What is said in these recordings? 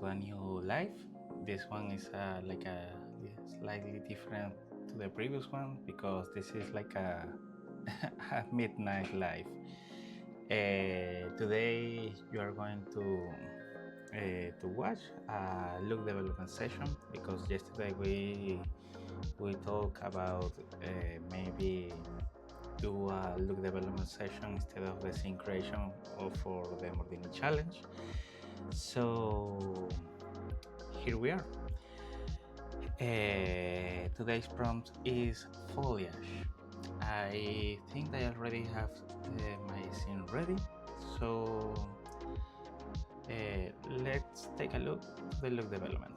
to a new live. This one is like a slightly different to the previous one because this is like a, a midnight live. Today you are going to watch a look development session because yesterday we talked about maybe do a look development session instead of the scene creation or for the Mardini challenge. So here we are. Today's prompt is foliage. I think I already have my scene ready, so let's take a look at the look development.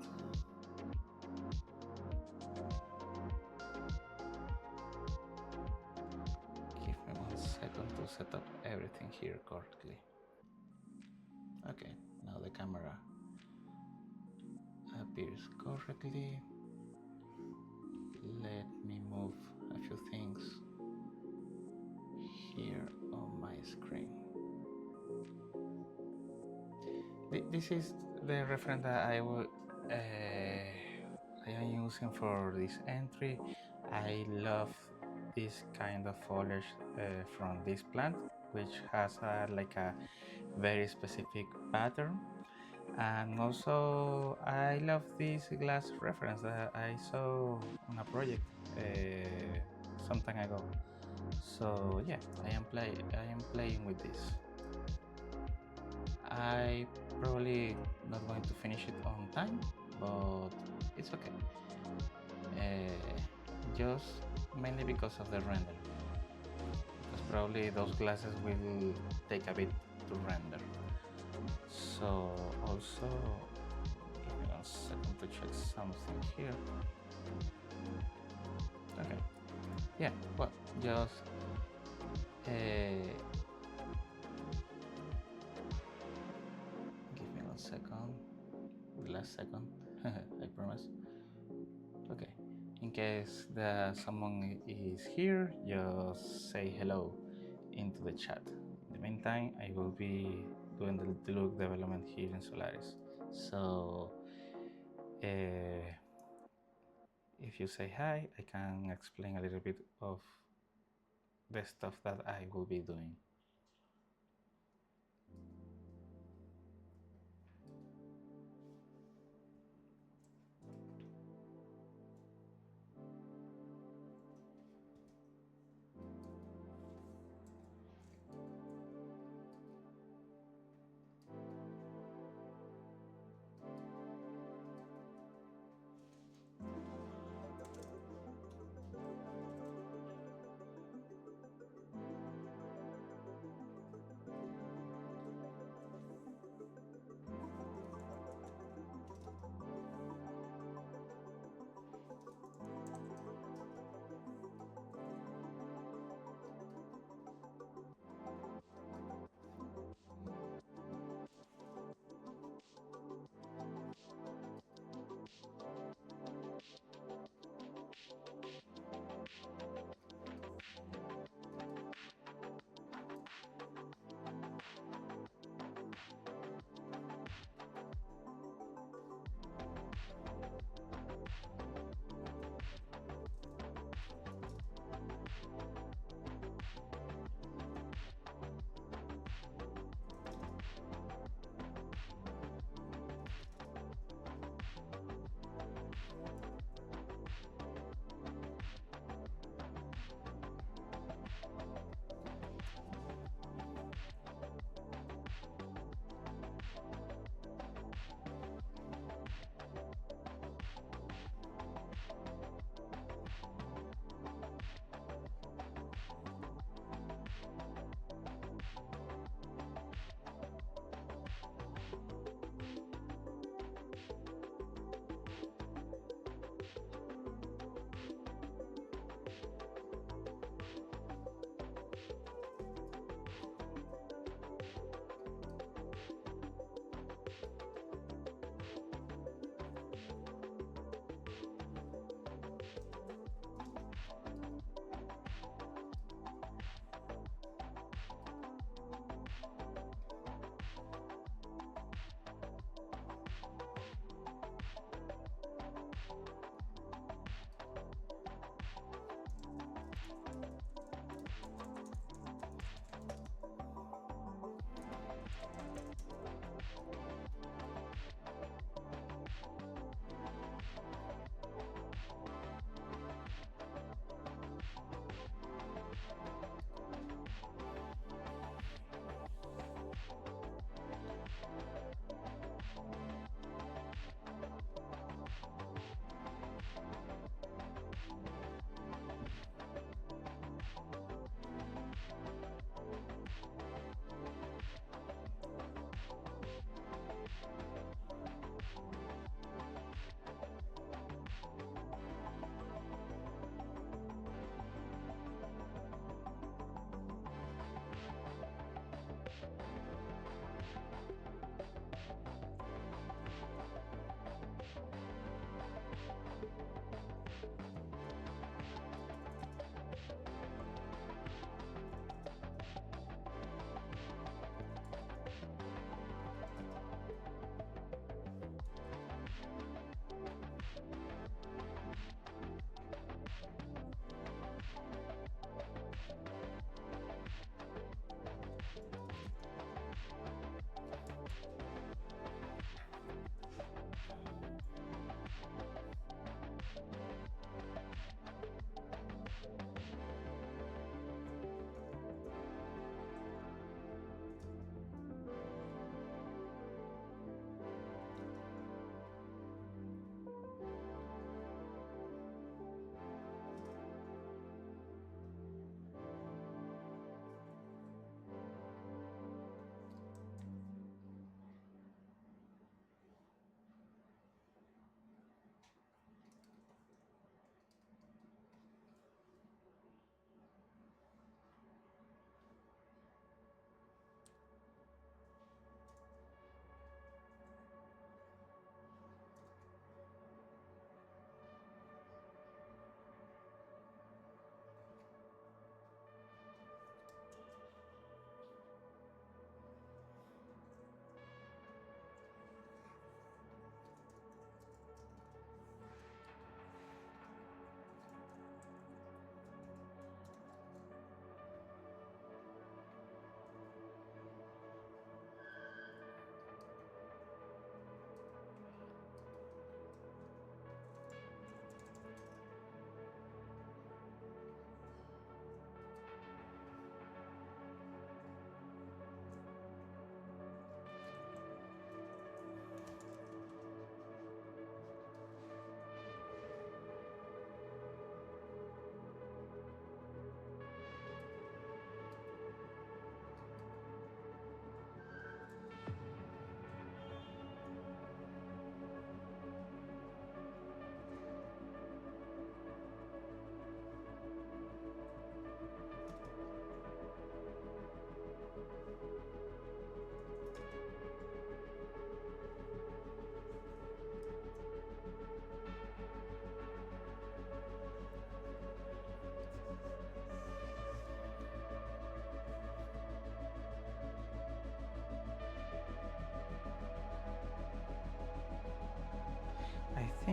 Give me 1 second to set up everything here correctly. Okay, now the camera appears correctly. Let me move a few things here on my screen. This is the reference that I am using for this entry. I love this kind of foliage from this plant, which has like a very specific pattern. And also I love this glass reference that I saw on a project some time ago. So yeah, I am playing with this. I probably not going to finish it on time, but it's okay. Just mainly because of the render, because probably those glasses will take a bit to render. So also, give me 1 second to check something here. Okay, yeah, well, just give me 1 second, the last second, I promise. Okay, in case someone is here, just say hello into the chat. In the meantime, I will be doing the look development here in Solaris. So if you say hi, I can explain a little bit of the stuff that I will be doing.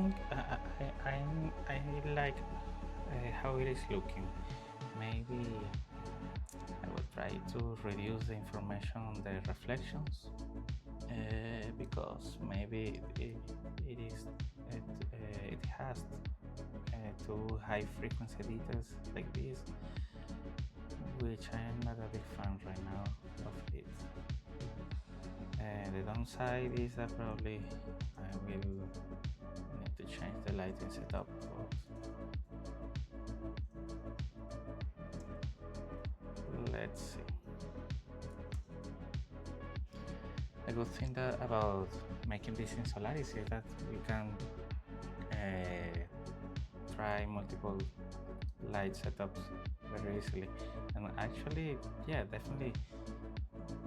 think I like how it is looking. Maybe I will try to reduce the information on the reflections because maybe it has two high frequency details like this, which I am not a big fan right now of it. The downside is that probably I will need to change the lighting setup. Let's see. A good thing about making this in Solaris is that we can try multiple light setups very easily, and actually, yeah, definitely,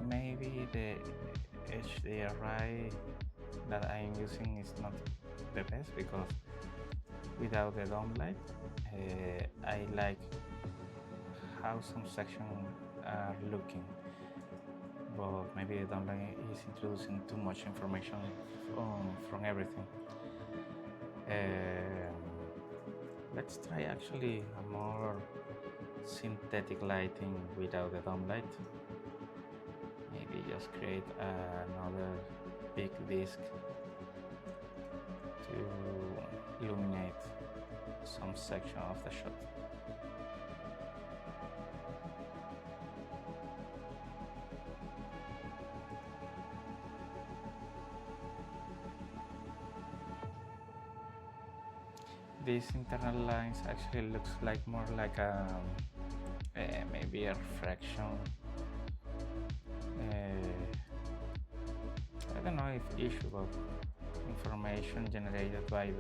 maybe the HDRI that I'm using is not the best because without the dome light, I like how some sections are looking, but maybe the dome light is introducing too much information from everything. Let's try actually a more synthetic lighting without the dome light. Maybe just create another big disc to illuminate some section of the shot. These internal lines actually looks like more like maybe a refraction. I don't know if issue of information generated by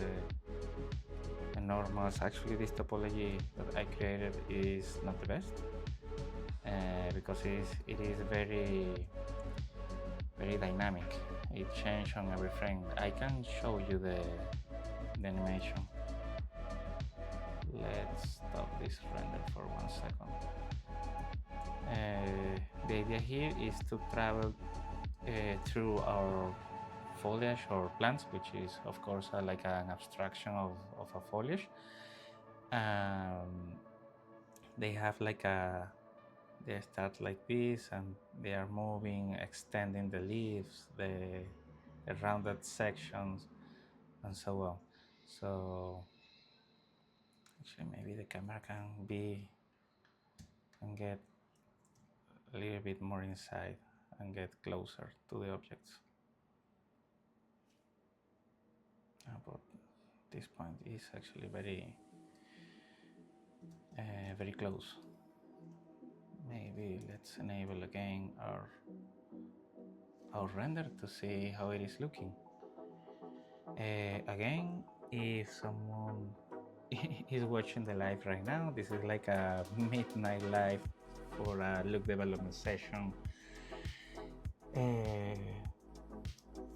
the normals. Actually, this topology that I created is not the best because it is very dynamic. It changes on every frame. I can show you the animation. Let's stop this render for 1 second. The idea here is to travel through our foliage or plants, which is of course like an abstraction of a foliage. They have like they start like this and they are moving, extending the leaves, the rounded sections, and so on. So actually maybe the camera can get a little bit more inside and get closer to the objects. But this point is actually very close. Maybe let's enable again our render to see how it is looking. Again, if someone is watching the live right now, this is like a midnight live for a look development session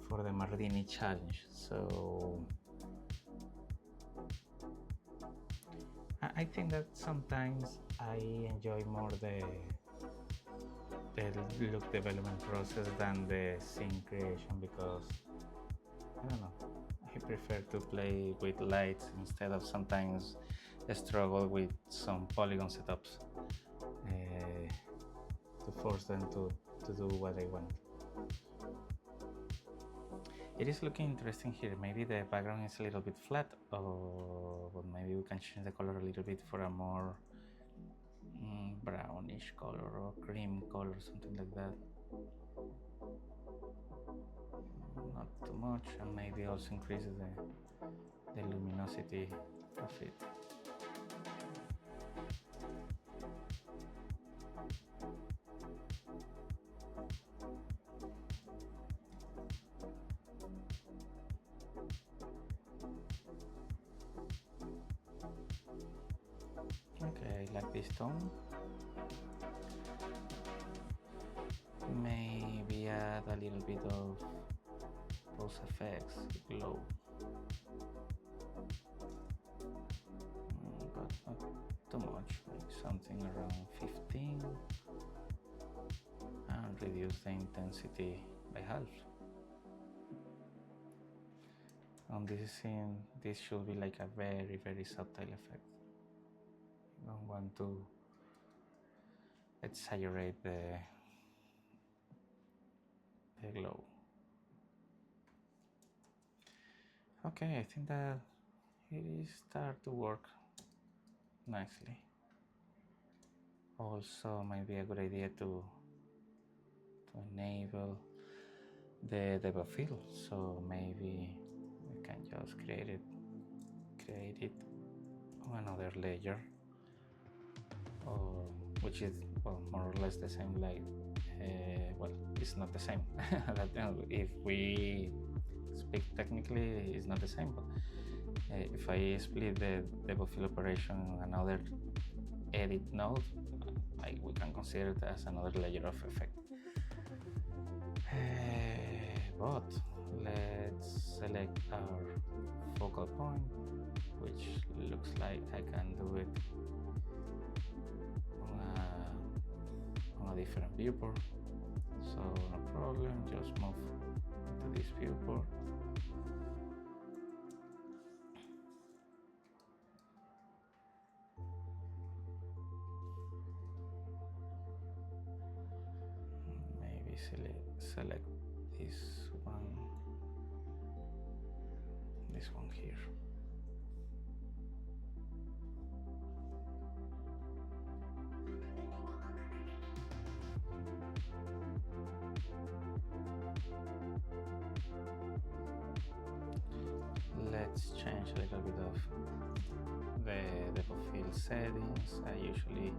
for the Mardini challenge. So I think that sometimes I enjoy more the look development process than the scene creation because I don't know, I prefer to play with lights instead of sometimes struggle with some polygon setups to force them to do what I want. It is looking interesting here. Maybe the background is a little bit flat, but maybe we can change the color a little bit for a more brownish color or cream color, something like that. Not too much, and maybe also increases the luminosity of it. Okay, I like this tone. Maybe add a little bit of post effects, glow, but not too much, like something around 15, and reduce the intensity by half. on this scene, this should be like a very, very subtle effect. You don't want to exaggerate the glow. Okay, I think that it is start to work nicely. Also, might be a good idea to enable the depth of field. So maybe we can just create it on another layer, or which is more or less the same. Like, well, it's not the same. If we speak technically, it's not the same. But if I split the depth of field operation on another edit node, we can consider it as another layer of effect. But let's select our focal point, which looks like I can do it on a different viewport. So no problem, just move to this viewport. Maybe select this one here. Let's change a little bit of the depth of field settings. I usually,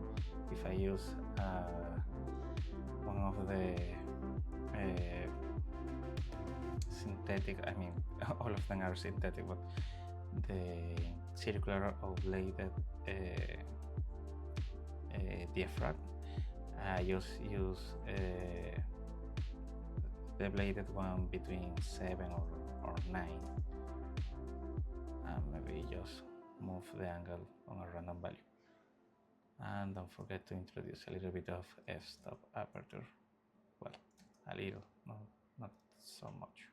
if I use one of the synthetic, I mean all of them are synthetic, but the circular oblated diaphragm, I just use the bladed one between 7 or 9, and maybe just move the angle on a random value. And don't forget to introduce a little bit of f-stop aperture. Well, a little, not so much.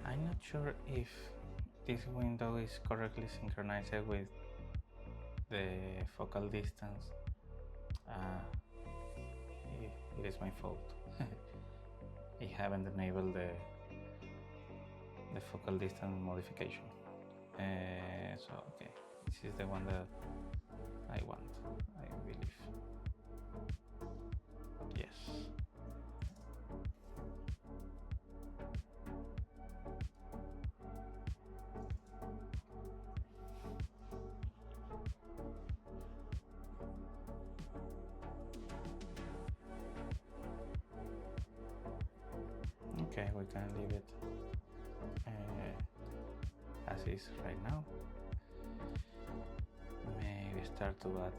I'm not sure if this window is correctly synchronized with the focal distance. It is my fault. I haven't enabled the focal distance modification. So okay, this is the one that I want, I believe. Yes. Okay, we can leave it as is right now. Maybe start to add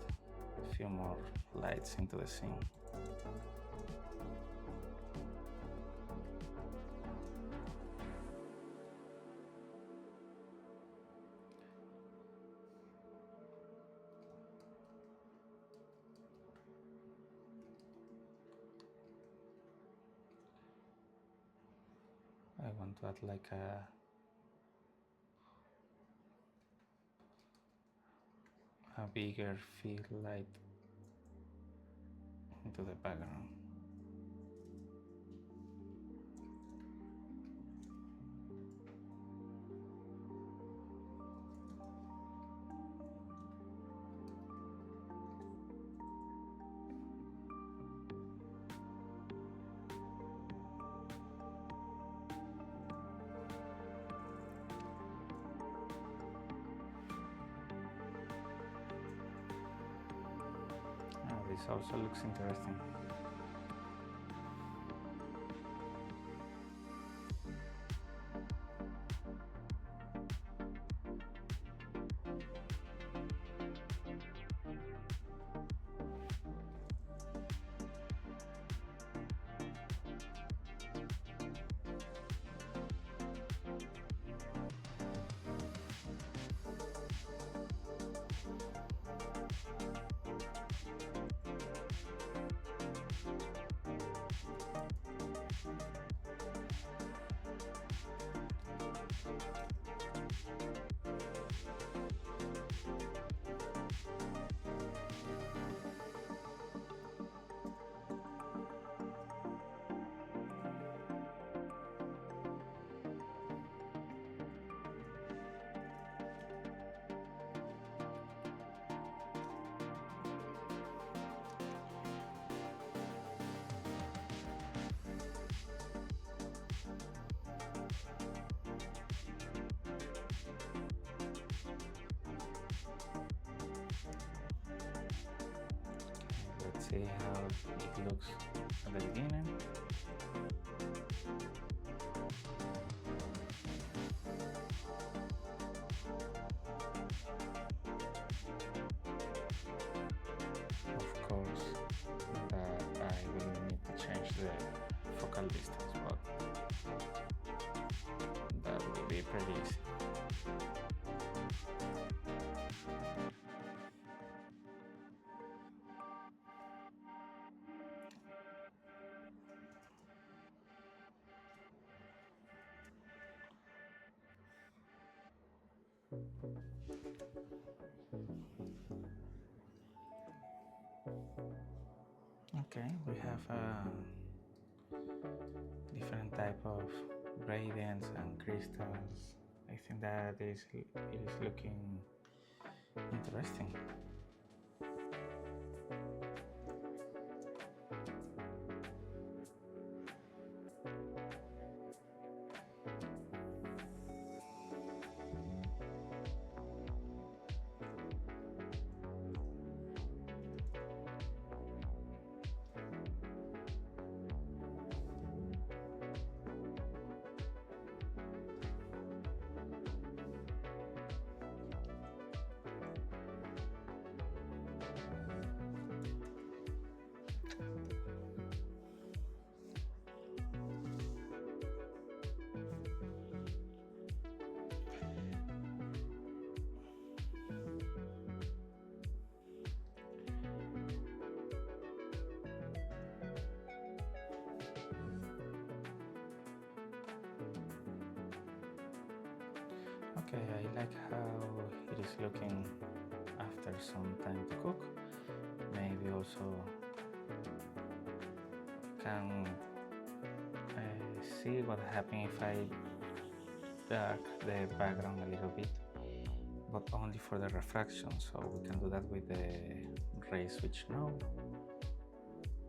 a few more lights into the scene. I want to add like a bigger field light into the background. this also looks interesting. Let's see how it looks at the beginning. Of course, I will need to change the focal distance, but that will be pretty easy. Okay, we have different type of gradients and crystals. I think that it is looking interesting. Okay, I like how it is looking after some time to cook. Maybe also can see what happens if I dark the background a little bit, but only for the refraction, so we can do that with the ray switch now.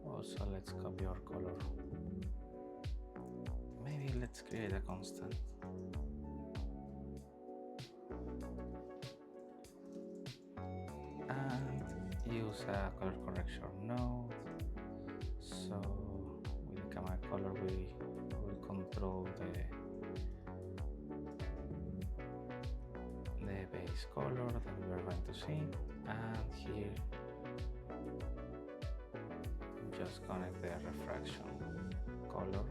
Also, let's copy our color. Maybe let's create a constant. And use a color correction node. So with the camera color we will control the base color that we are going to see, and here just connect the refraction color.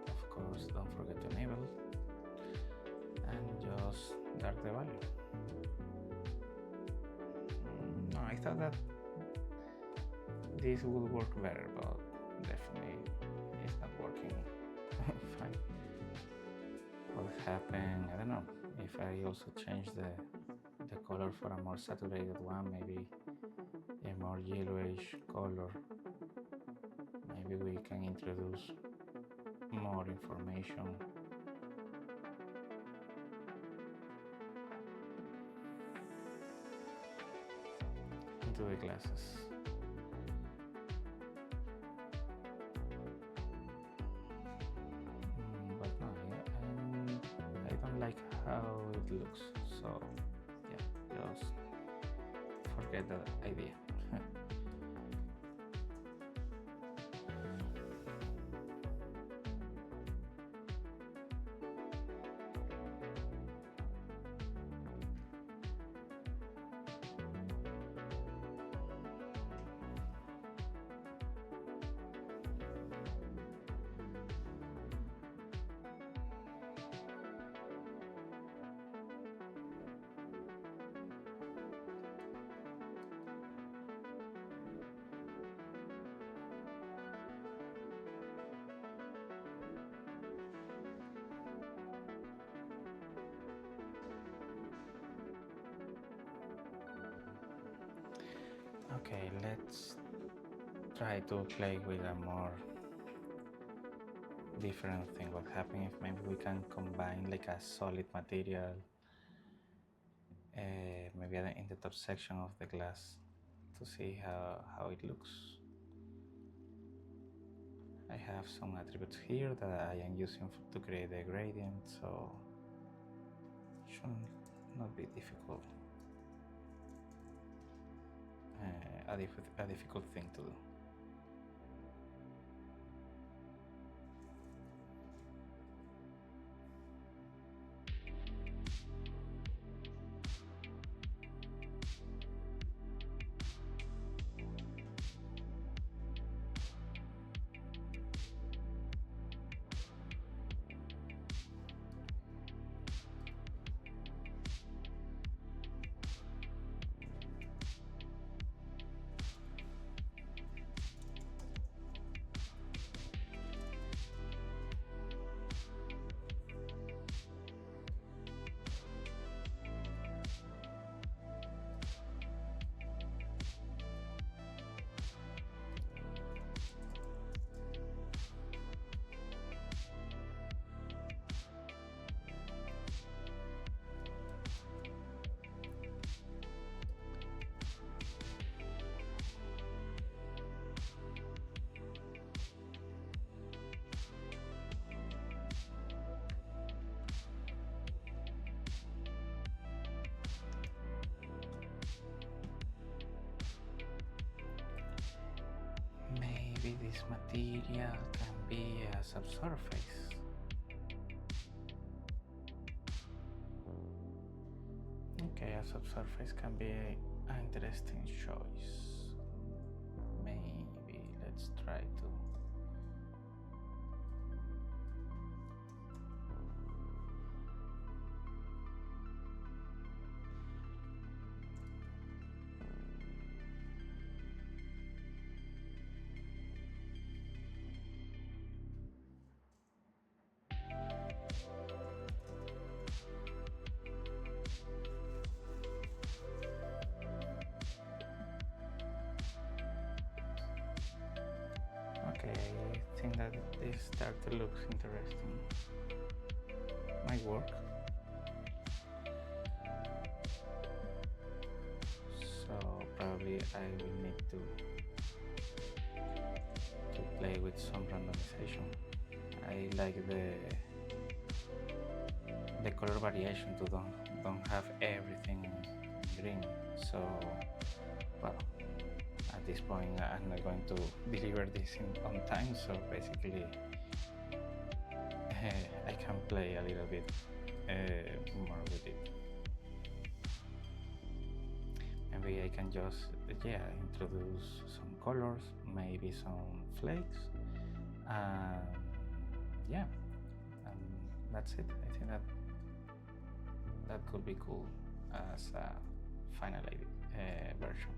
Of course, don't forget to enable, and just dark the value. No, I thought that this would work better, but definitely it's not working fine. What happened? I don't know. If I also change the color for a more saturated one, maybe a more yellowish color, maybe we can introduce more information. Into the glasses. But no, I don't like how it looks, so yeah, just forget that idea. Okay, let's try to play with a more different thing. What happens if maybe we can combine like a solid material, maybe in the top section of the glass to see how it looks. I have some attributes here that I am using to create the gradient, so it should not be difficult. A difficult thing to do. Maybe this material can be a subsurface. Okay, a subsurface can be an interesting choice. Maybe let's try to. Okay, I think that this start to look interesting. Might work. So probably I will need to play with some randomization. I like the color variation to don't have everything green. So well, at this point I'm not going to deliver this on time, so basically I can play a little bit more with it. Maybe I can just introduce some colors, maybe some flakes, and and that's it. I think that could be cool as a finalized version.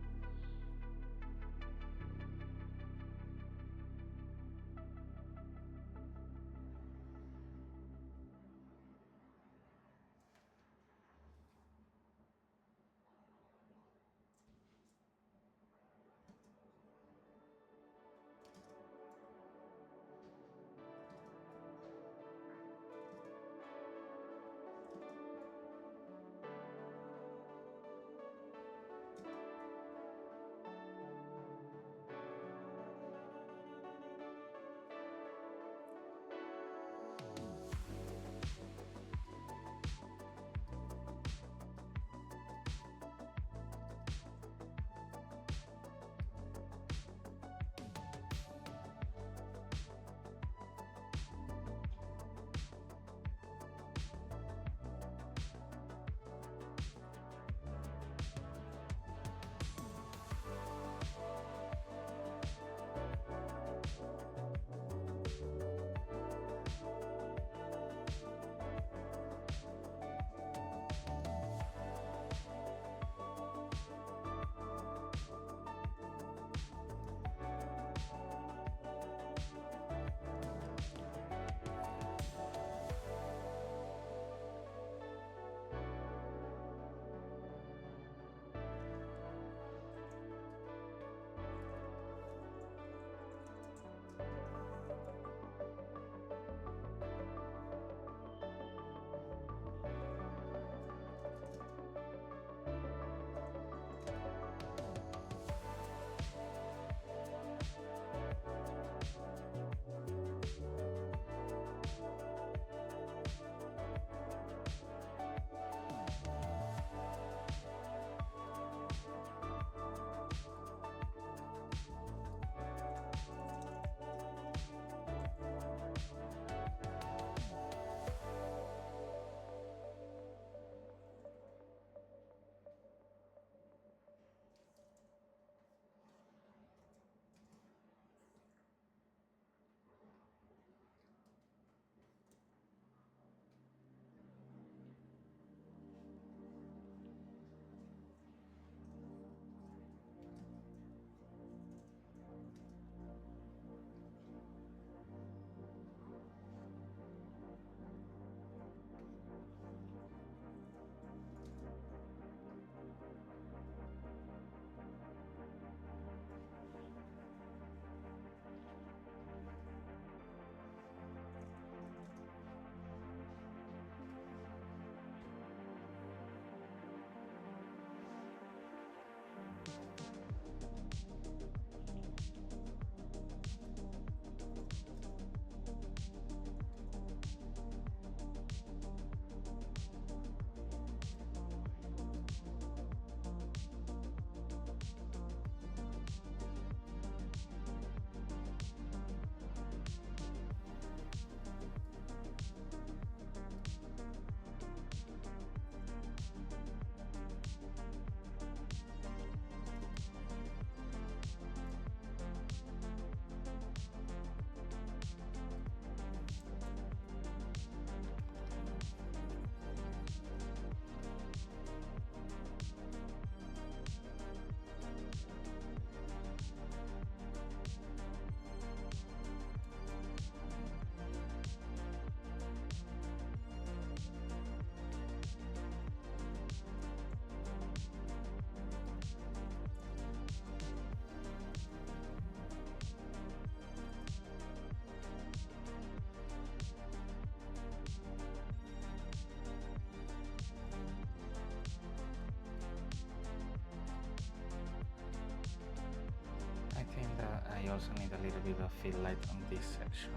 also need a little bit of fill light on this section.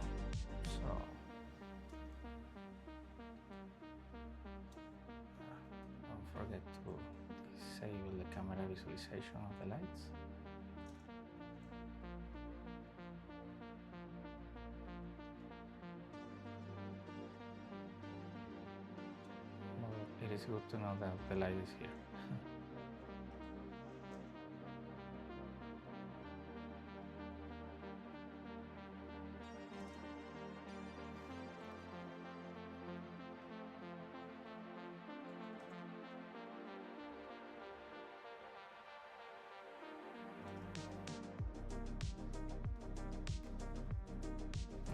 So don't forget to disable the camera visualization of the lights. Well, it is good to know that the light is here.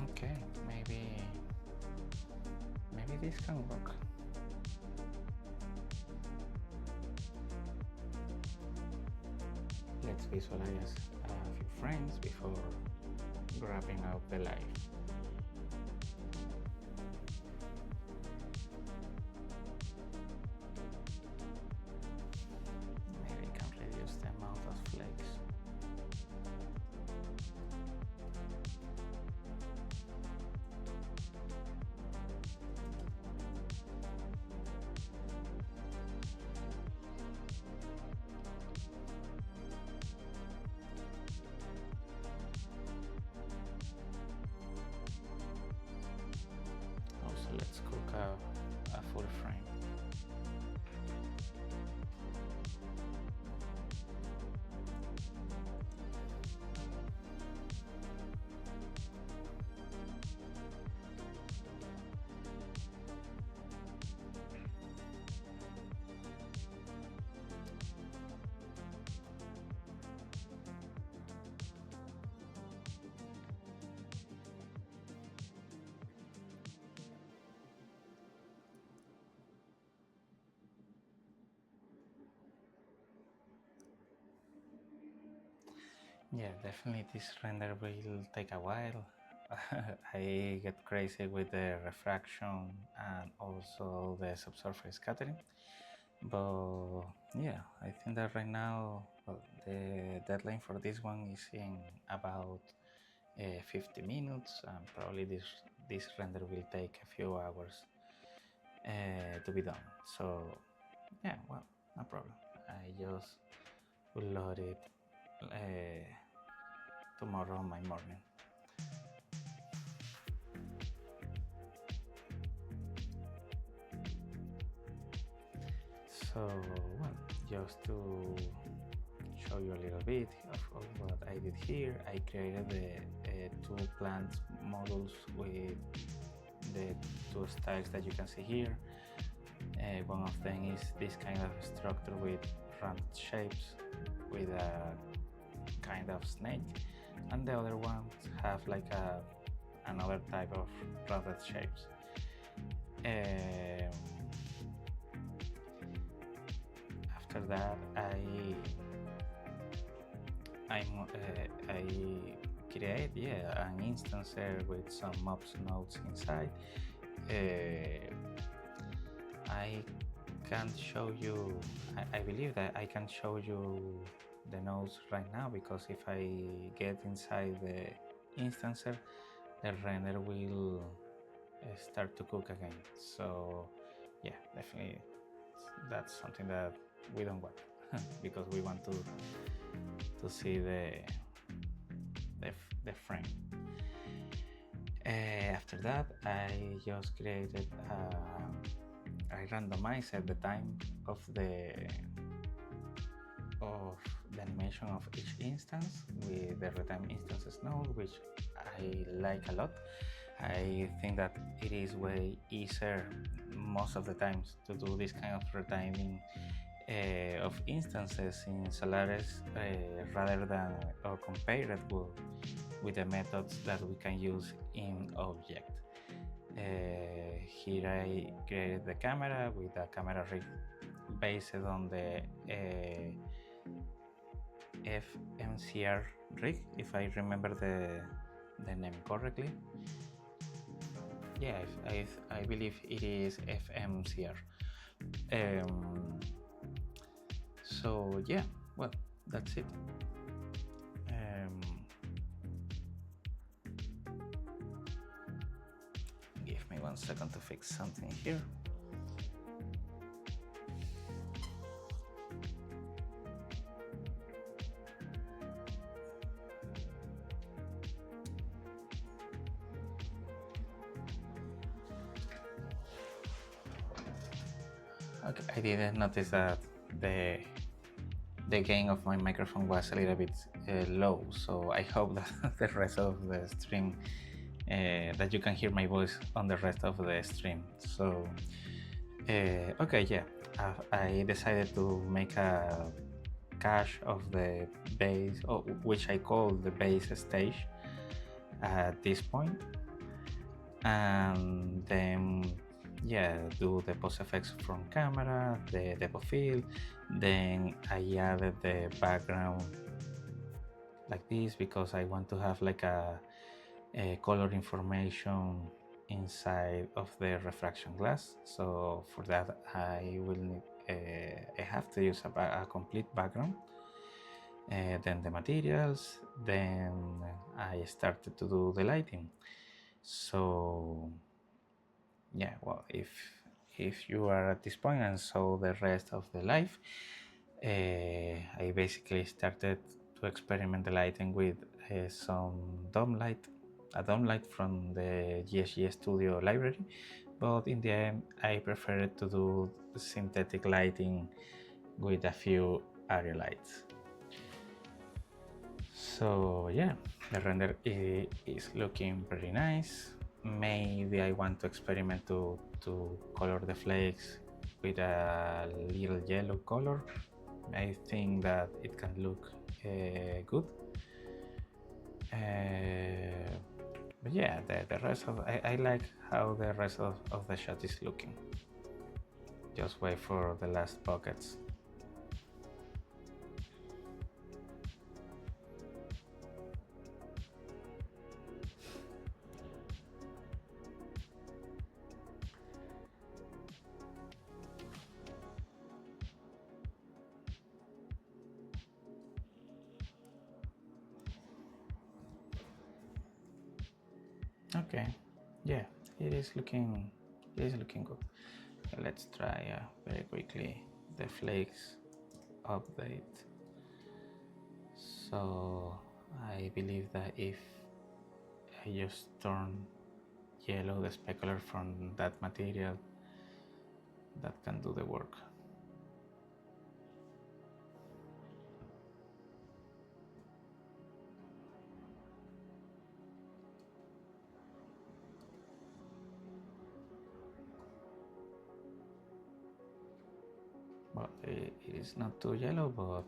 Okay, maybe this can work. Let's visualize a few frames before grabbing out the light. Maybe can reduce the amount of flakes. Also, let's cook a full frame. Yeah, definitely this render will take a while. I get crazy with the refraction and also the subsurface scattering. But yeah, I think that right now, well, the deadline for this one is in about 50 minutes, and probably this render will take a few hours to be done. So yeah, well, no problem. I just will load it tomorrow in my morning. So, well, just to show you a little bit of what I did here, I created the two plant models with the two styles that you can see here. One of them is this kind of structure with round shapes with a kind of snake, and the other ones have like another type of rounded shapes. After that, I create an instancer with some mobs nodes inside. I can't show you. I believe that I can show you the nodes right now, because if I get inside the instancer, the render will start to cook again. So yeah, definitely that's something that we don't want because we want to see the frame. After that, I just created I randomized the time of the animation of each instance with the retime instances node, which I like a lot. I think that it is way easier most of the times to do this kind of retiming of instances in Solaris rather than or compare it with the methods that we can use in Object. Here I created the camera with a camera rig based on the FMCR rig, if I remember the name correctly. Yeah, I believe it is FMCR. So yeah, well, that's it. one second to fix something here. Okay, I didn't notice that the gain of my microphone was a little bit low, so I hope that the rest of the stream that you can hear my voice on the rest of the stream. So okay, yeah, I decided to make a cache of the base, which I call the base stage at this point, and then yeah, do the post effects from camera, the depth of field, then I added the background like this because I want to have like a color information inside of the refraction glass. So for that I will need I have to use a complete background, then the materials, then I started to do the lighting. So yeah, well, if you are at this point and saw the rest of the live, I basically started to experiment the lighting with some dome light, a dome light from the GSG Studio library, but in the end I preferred to do synthetic lighting with a few area lights. So yeah, the render is looking pretty nice. Maybe I want to experiment to color the flakes with a little yellow color. I think that it can look good. But yeah, the rest of I like how the rest of the shot is looking. Just wait for the last pockets. Okay, yeah, it is looking good. Let's try very quickly the flakes update. So I believe that if I just turn yellow the specular from that material, that can do the work. Well, it is not too yellow, but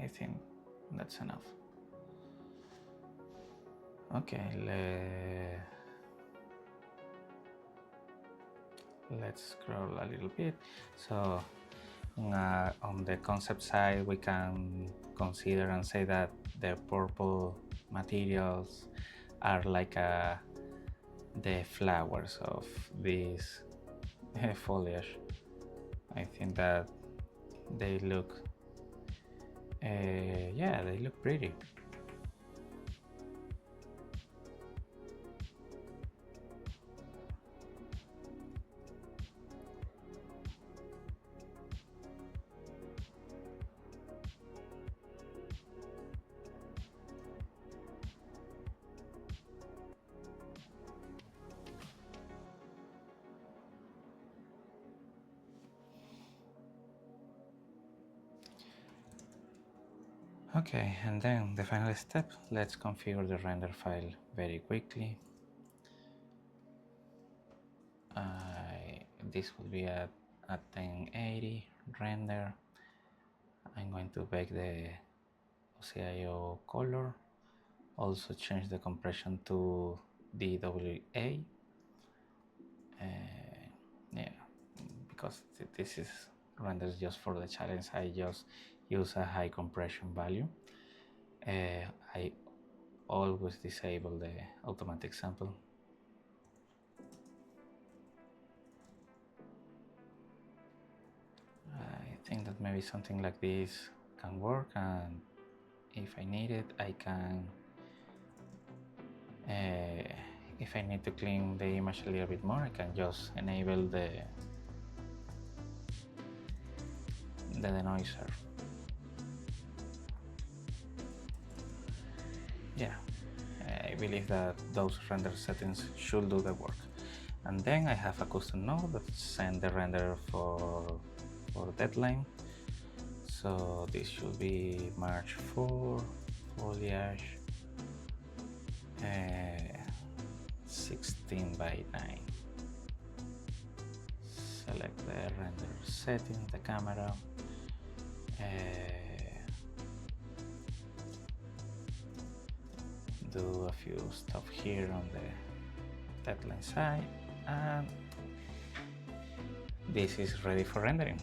I think that's enough. Okay, let's scroll a little bit. So on the concept side, we can consider and say that the purple materials are like the flowers of this foliage. I think that they look yeah, they look pretty. Okay, and then the final step, let's configure the render file very quickly. This will be at 1080 render. I'm going to bake the OCIO color, also change the compression to DWA. Yeah, because this is renders just for the challenge, I just use a high compression value. I always disable the automatic sample. I think that maybe something like this can work, and if I need it, I can if I need to clean the image a little bit more, I can just enable the denoiser. Yeah, I believe that those render settings should do the work. And then I have a custom node that sends the render for deadline. So this should be March 4, foliage, 16 by 9. Select the render setting, the camera. Do a few stuff here on the deadline side, and this is ready for rendering.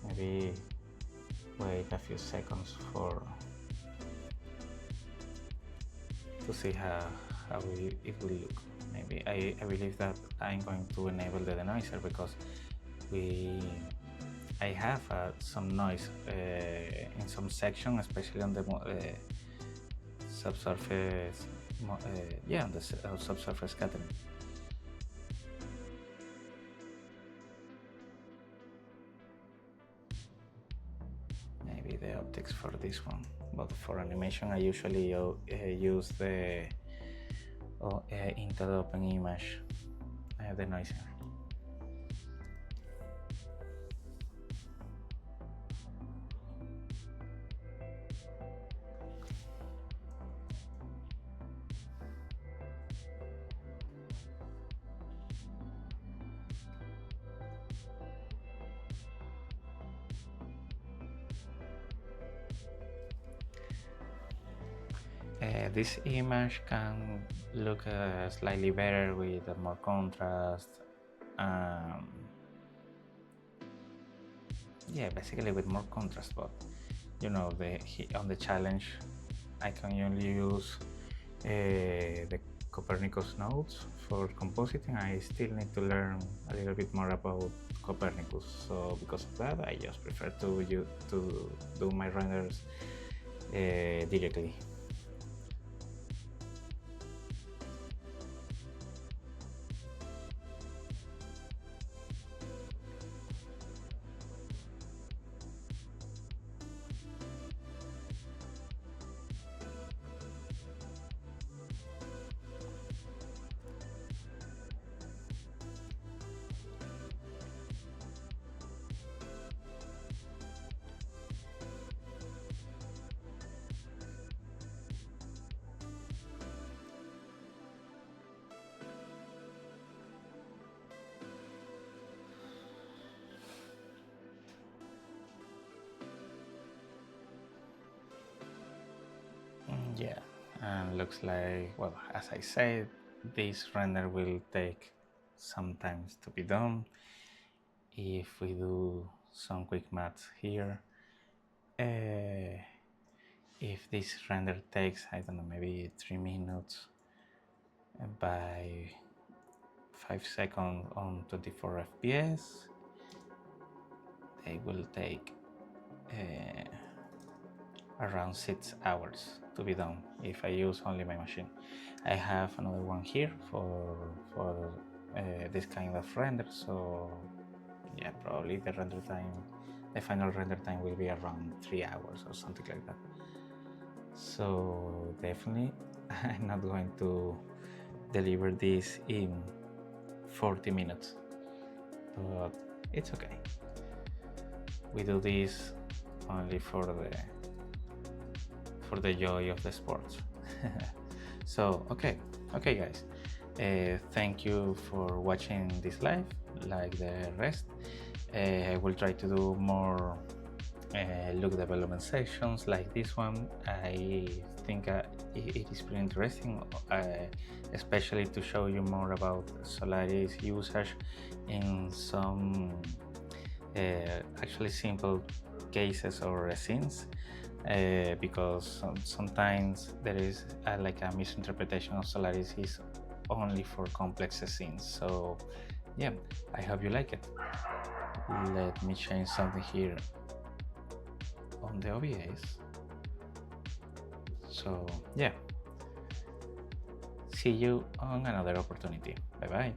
Maybe wait a few seconds to see how it will look. Maybe I believe that I'm going to enable the denoiser because I have some noise in some section, especially on the subsurface, on the subsurface scattering. Maybe the optics for this one, but for animation I usually use the into the open image denoiser. This image can look slightly better with more contrast. Yeah, basically with more contrast, but you know, on the challenge I can only use the Copernicus nodes for compositing. I still need to learn a little bit more about Copernicus, so because of that I just prefer to do my renders directly. Yeah, and looks like, well, as I said, this render will take some time to be done. If we do some quick maths here, if this render takes, I don't know, maybe 3 minutes by 5 seconds on 24 FPS, it will take around 6 hours to be done if I use only my machine. I have another one here for this kind of render, so yeah, probably the final render time will be around 3 hours or something like that. So definitely I'm not going to deliver this in 40 minutes, but it's okay. We do this only for the joy of the sports. So okay guys, thank you for watching this live. Like the rest, I will try to do more look development sessions like this one. I think it is pretty interesting, especially to show you more about Solaris usage in some actually simple cases or scenes, because sometimes there is like a misinterpretation of Solaris is only for complex scenes. So yeah, I hope you like it. Let me change something here on the OBS. So yeah, see you on another opportunity. Bye bye.